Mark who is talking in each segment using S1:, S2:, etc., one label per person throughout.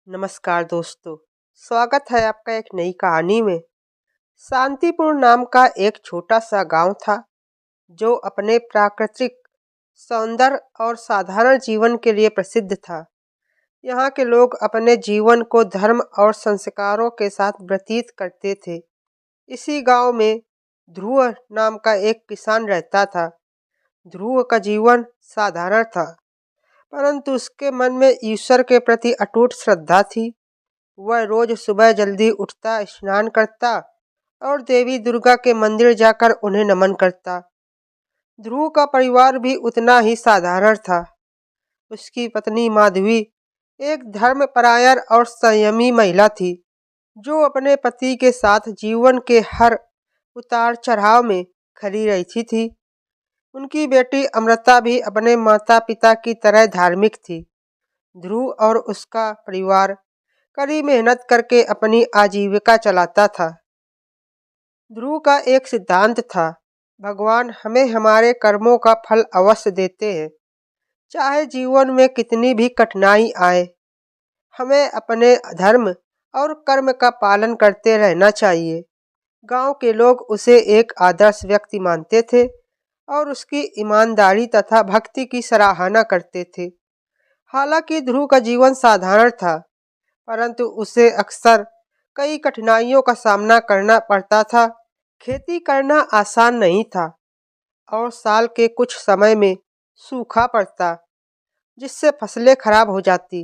S1: नमस्कार दोस्तों। स्वागत है आपका एक नई कहानी में। शांतिपुर नाम का एक छोटा सा गांव था जो अपने प्राकृतिक सौंदर्य और साधारण जीवन के लिए प्रसिद्ध था। यहाँ के लोग अपने जीवन को धर्म और संस्कारों के साथ व्यतीत करते थे। इसी गांव में ध्रुव नाम का एक किसान रहता था। ध्रुव का जीवन साधारण था, परंतु उसके मन में ईश्वर के प्रति अटूट श्रद्धा थी। वह रोज सुबह जल्दी उठता, स्नान करता और देवी दुर्गा के मंदिर जाकर उन्हें नमन करता। ध्रुव का परिवार भी उतना ही साधारण था। उसकी पत्नी माधवी एक धर्मपरायण और संयमी महिला थी, जो अपने पति के साथ जीवन के हर उतार चढ़ाव में खड़ी रहती थी। उनकी बेटी अमृता भी अपने माता पिता की तरह धार्मिक थी। ध्रुव और उसका परिवार कड़ी मेहनत करके अपनी आजीविका चलाता था। ध्रुव का एक सिद्धांत था, भगवान हमें हमारे कर्मों का फल अवश्य देते हैं। चाहे जीवन में कितनी भी कठिनाई आए, हमें अपने धर्म और कर्म का पालन करते रहना चाहिए। गांव के लोग उसे एक आदर्श व्यक्ति मानते थे और उसकी ईमानदारी तथा भक्ति की सराहना करते थे। हालांकि ध्रुव का जीवन साधारण था, परंतु उसे अक्सर कई कठिनाइयों का सामना करना पड़ता था। खेती करना आसान नहीं था और साल के कुछ समय में सूखा पड़ता, जिससे फसलें खराब हो जाती।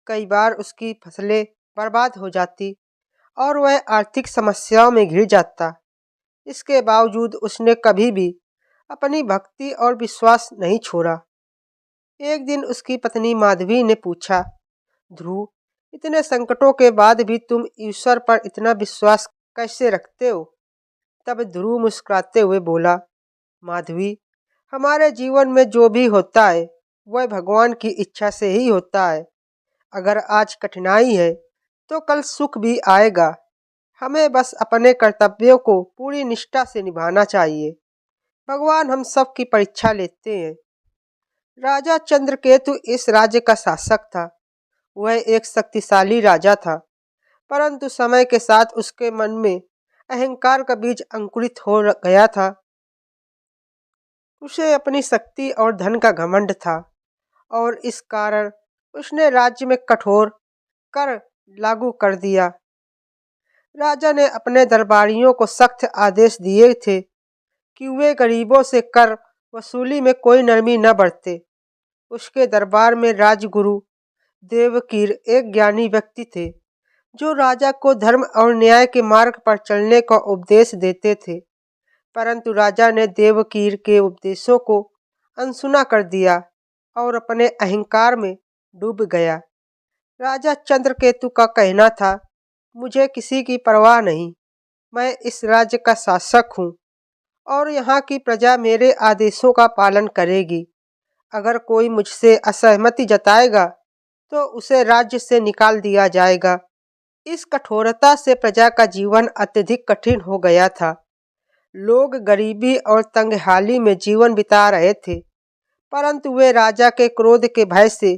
S1: कई बार उसकी फसलें बर्बाद हो जाती और वह आर्थिक समस्याओं में घिर जाता। इसके बावजूद उसने कभी भी अपनी भक्ति और विश्वास नहीं छोड़ा। एक दिन उसकी पत्नी माधवी ने पूछा, ध्रुव, इतने संकटों के बाद भी तुम ईश्वर पर इतना विश्वास कैसे रखते हो? तब ध्रुव मुस्कुराते हुए बोला, माधवी, हमारे जीवन में जो भी होता है वह भगवान की इच्छा से ही होता है। अगर आज कठिनाई है तो कल सुख भी आएगा। हमें बस अपने कर्तव्यों को पूरी निष्ठा से निभाना चाहिए। भगवान हम सब की परीक्षा लेते हैं। राजा चंद्रकेतु इस राज्य का शासक था। वह एक शक्तिशाली राजा था, परंतु समय के साथ उसके मन में अहंकार का बीज अंकुरित हो गया था। उसे अपनी शक्ति और धन का घमंड था और इस कारण उसने राज्य में कठोर कर लागू कर दिया। राजा ने अपने दरबारियों को सख्त आदेश दिए थे कि वे गरीबों से कर वसूली में कोई नरमी न बरते। उसके दरबार में राजगुरु देवकीर एक ज्ञानी व्यक्ति थे, जो राजा को धर्म और न्याय के मार्ग पर चलने का उपदेश देते थे। परंतु राजा ने देवकीर के उपदेशों को अनसुना कर दिया और अपने अहंकार में डूब गया। राजा चंद्रकेतु का कहना था, मुझे किसी की परवाह नहीं, मैं इस राज्य का शासक हूँ और यहाँ की प्रजा मेरे आदेशों का पालन करेगी। अगर कोई मुझसे असहमति जताएगा तो उसे राज्य से निकाल दिया जाएगा। इस कठोरता से प्रजा का जीवन अत्यधिक कठिन हो गया था। लोग गरीबी और तंगहाली में जीवन बिता रहे थे, परंतु वे राजा के क्रोध के भय से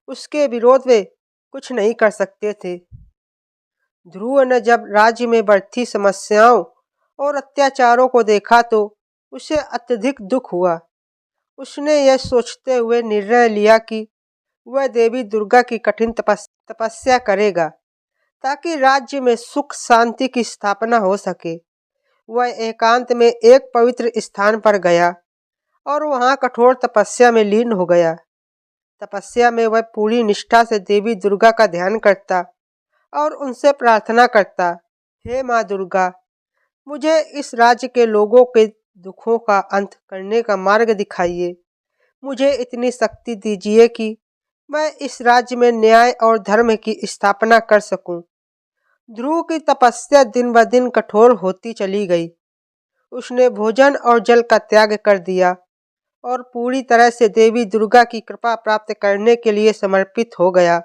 S1: उसके विरोध में कुछ नहीं कर सकते थे। ध्रुव ने जब राज्य में बढ़ती समस्याओं और अत्याचारों को देखा तो उसे अत्यधिक दुख हुआ। उसने यह सोचते हुए निर्णय लिया कि वह देवी दुर्गा की कठिन तपस्या करेगा, ताकि राज्य में सुख शांति की स्थापना हो सके। वह एकांत में एक पवित्र स्थान पर गया और वहां कठोर तपस्या में लीन हो गया। तपस्या में वह पूरी निष्ठा से देवी दुर्गा का ध्यान करता और उनसे प्रार्थना करता, हे माँ दुर्गा, मुझे इस राज्य के लोगों के दुखों का अंत करने का मार्ग दिखाइए। मुझे इतनी शक्ति दीजिए कि मैं इस राज्य में न्याय और धर्म की स्थापना कर सकूं। ध्रुव की तपस्या दिन ब दिन कठोर होती चली गई। उसने भोजन और जल का त्याग कर दिया और पूरी तरह से देवी दुर्गा की कृपा प्राप्त करने के लिए समर्पित हो गया।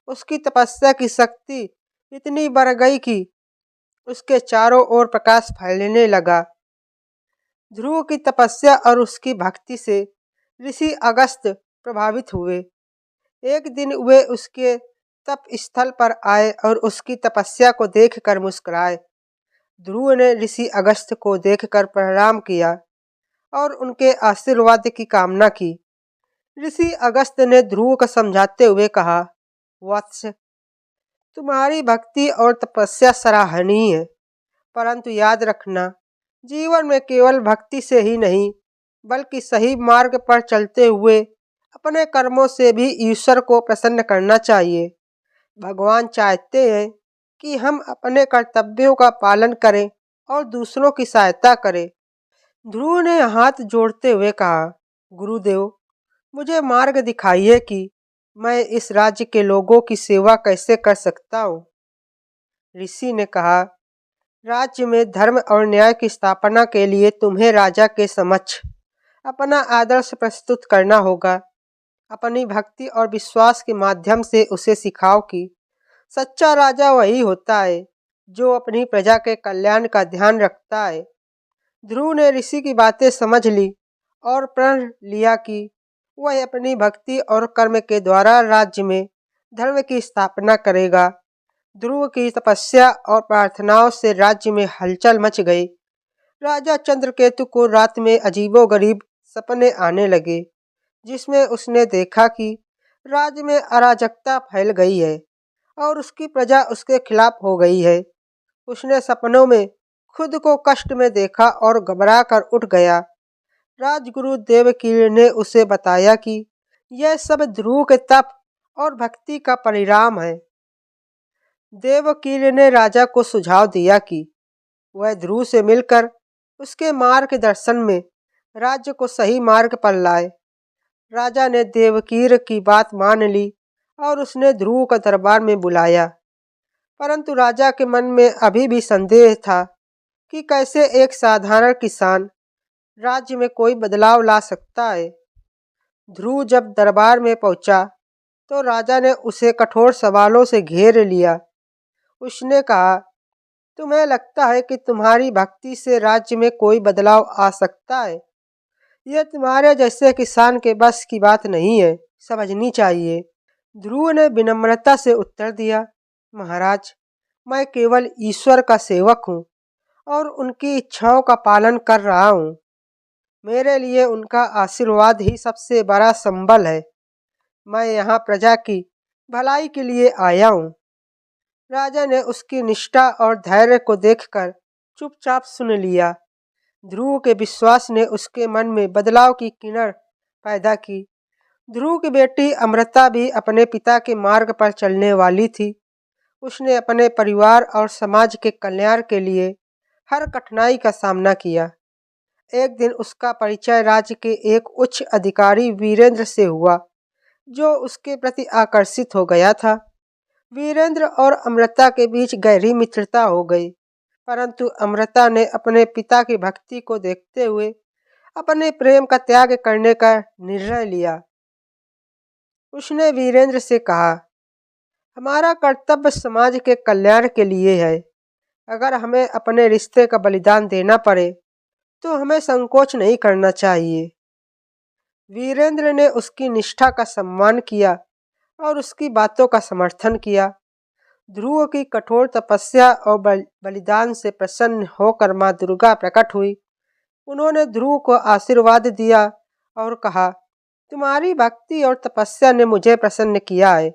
S1: उसकी तपस्या की शक्ति इतनी बढ़ गई कि उसके चारों ओर प्रकाश फैलने लगा। ध्रुव की तपस्या और उसकी भक्ति से ऋषि अगस्त्य प्रभावित हुए। एक दिन वे उसके तप स्थल पर आए और उसकी तपस्या को देखकर मुस्कुराए। ध्रुव ने ऋषि अगस्त्य को देखकर प्रणाम किया और उनके आशीर्वाद की कामना की। ऋषि अगस्त्य ने ध्रुव को समझाते हुए कहा, वत्स, तुम्हारी भक्ति और तपस्या सराहनीय है, परंतु याद रखना, जीवन में केवल भक्ति से ही नहीं, बल्कि सही मार्ग पर चलते हुए अपने कर्मों से भी ईश्वर को प्रसन्न करना चाहिए। भगवान चाहते हैं कि हम अपने कर्तव्यों का पालन करें और दूसरों की सहायता करें। ध्रुव ने हाथ जोड़ते हुए कहा, गुरुदेव, मुझे मार्ग दिखाइए कि मैं इस राज्य के लोगों की सेवा कैसे कर सकता हूँ। ऋषि ने कहा, राज्य में धर्म और न्याय की स्थापना के लिए तुम्हें राजा के समक्ष अपना आदर्श प्रस्तुत करना होगा। अपनी भक्ति और विश्वास के माध्यम से उसे सिखाओ कि सच्चा राजा वही होता है जो अपनी प्रजा के कल्याण का ध्यान रखता है। ध्रुव ने ऋषि की बातें समझ ली और प्रण लिया कि वह अपनी भक्ति और कर्म के द्वारा राज्य में धर्म की स्थापना करेगा। ध्रुव की तपस्या और प्रार्थनाओं से राज्य में हलचल मच गई। राजा चंद्रकेतु को रात में अजीबोगरीब सपने आने लगे, जिसमें उसने देखा कि राज्य में अराजकता फैल गई है और उसकी प्रजा उसके खिलाफ हो गई है। उसने सपनों में खुद को कष्ट में देखा और घबरा कर उठ गया। राजगुरु देवकीर ने उसे बताया कि यह सब ध्रुव के तप और भक्ति का परिणाम है। देवकीर ने राजा को सुझाव दिया कि वह ध्रुव से मिलकर उसके मार्गदर्शन में राज्य को सही मार्ग पर लाए। राजा ने देवकीर की बात मान ली और उसने ध्रुव को दरबार में बुलाया, परंतु राजा के मन में अभी भी संदेह था कि कैसे एक साधारण किसान राज्य में कोई बदलाव ला सकता है। ध्रुव जब दरबार में पहुंचा तो राजा ने उसे कठोर सवालों से घेर लिया। उसने कहा, तुम्हें लगता है कि तुम्हारी भक्ति से राज्य में कोई बदलाव आ सकता है? यह तुम्हारे जैसे किसान के बस की बात नहीं है, समझनी चाहिए। ध्रुव ने विनम्रता से उत्तर दिया, महाराज, मैं केवल ईश्वर का सेवक हूँ और उनकी इच्छाओं का पालन कर रहा हूँ। मेरे लिए उनका आशीर्वाद ही सबसे बड़ा संबल है। मैं यहाँ प्रजा की भलाई के लिए आया हूँ। राजा ने उसकी निष्ठा और धैर्य को देखकर चुपचाप सुन लिया। ध्रुव के विश्वास ने उसके मन में बदलाव की किरण पैदा की। ध्रुव की बेटी अमृता भी अपने पिता के मार्ग पर चलने वाली थी। उसने अपने परिवार और समाज के कल्याण के लिए हर कठिनाई का सामना किया। एक दिन उसका परिचय राज्य के एक उच्च अधिकारी वीरेंद्र से हुआ, जो उसके प्रति आकर्षित हो गया था। वीरेंद्र और अमृता के बीच गहरी मित्रता हो गई, परंतु अमृता ने अपने पिता की भक्ति को देखते हुए अपने प्रेम का त्याग करने का निर्णय लिया। उसने वीरेंद्र से कहा, हमारा कर्तव्य समाज के कल्याण के लिए है। अगर हमें अपने रिश्ते का बलिदान देना पड़े तो हमें संकोच नहीं करना चाहिए। वीरेंद्र ने उसकी निष्ठा का सम्मान किया और उसकी बातों का समर्थन किया। ध्रुव की कठोर तपस्या और बलिदान से प्रसन्न होकर माँ दुर्गा प्रकट हुई। उन्होंने ध्रुव को आशीर्वाद दिया और कहा, तुम्हारी भक्ति और तपस्या ने मुझे प्रसन्न किया है।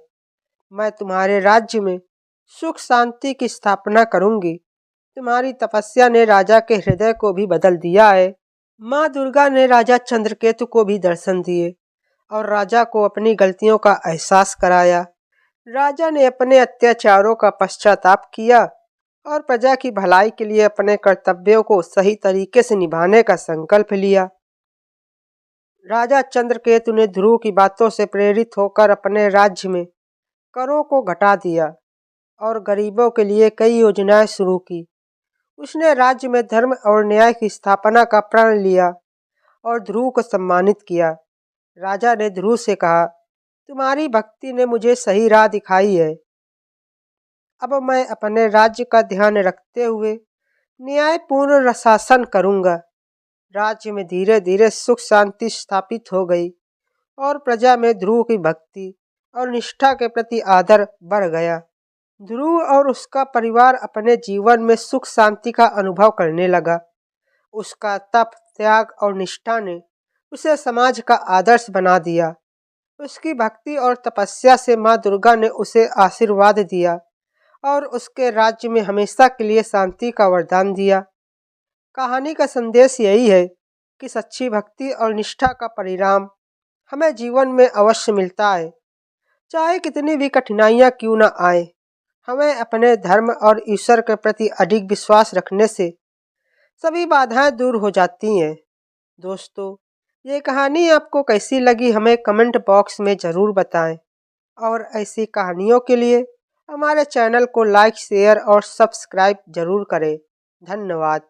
S1: मैं तुम्हारे राज्य में सुख शांति की स्थापना करूंगी। तुम्हारी तपस्या ने राजा के हृदय को भी बदल दिया है। माँ दुर्गा ने राजा चंद्रकेतु को भी दर्शन दिए और राजा को अपनी गलतियों का एहसास कराया। राजा ने अपने अत्याचारों का पश्चाताप किया और प्रजा की भलाई के लिए अपने कर्तव्यों को सही तरीके से निभाने का संकल्प लिया। राजा चंद्रकेतु ने ध्रुव की बातों से प्रेरित होकर अपने राज्य में करों को घटा दिया और गरीबों के लिए कई योजनाएं शुरू की। उसने राज्य में धर्म और न्याय की स्थापना का प्रण लिया और ध्रुव को सम्मानित किया। राजा ने ध्रुव से कहा, तुम्हारी भक्ति ने मुझे सही राह दिखाई है। अब मैं अपने राज्य का ध्यान रखते हुए न्यायपूर्ण शासन करूंगा। राज्य में धीरे धीरे सुख शांति स्थापित हो गई और प्रजा में ध्रुव की भक्ति और निष्ठा के प्रति आदर बढ़ गया। ध्रुव और उसका परिवार अपने जीवन में सुख शांति का अनुभव करने लगा। उसका तप, त्याग और निष्ठा ने उसे समाज का आदर्श बना दिया। उसकी भक्ति और तपस्या से माँ दुर्गा ने उसे आशीर्वाद दिया और उसके राज्य में हमेशा के लिए शांति का वरदान दिया। कहानी का संदेश यही है कि सच्ची भक्ति और निष्ठा का परिणाम हमें जीवन में अवश्य मिलता है। चाहे कितनी भी कठिनाइयाँ क्यों न आए, हमें अपने धर्म और ईश्वर के प्रति अडिग विश्वास रखने से सभी बाधाएं दूर हो जाती हैं। दोस्तों, ये कहानी आपको कैसी लगी हमें कमेंट बॉक्स में ज़रूर बताएं और ऐसी कहानियों के लिए हमारे चैनल को लाइक, शेयर और सब्सक्राइब ज़रूर करें। धन्यवाद।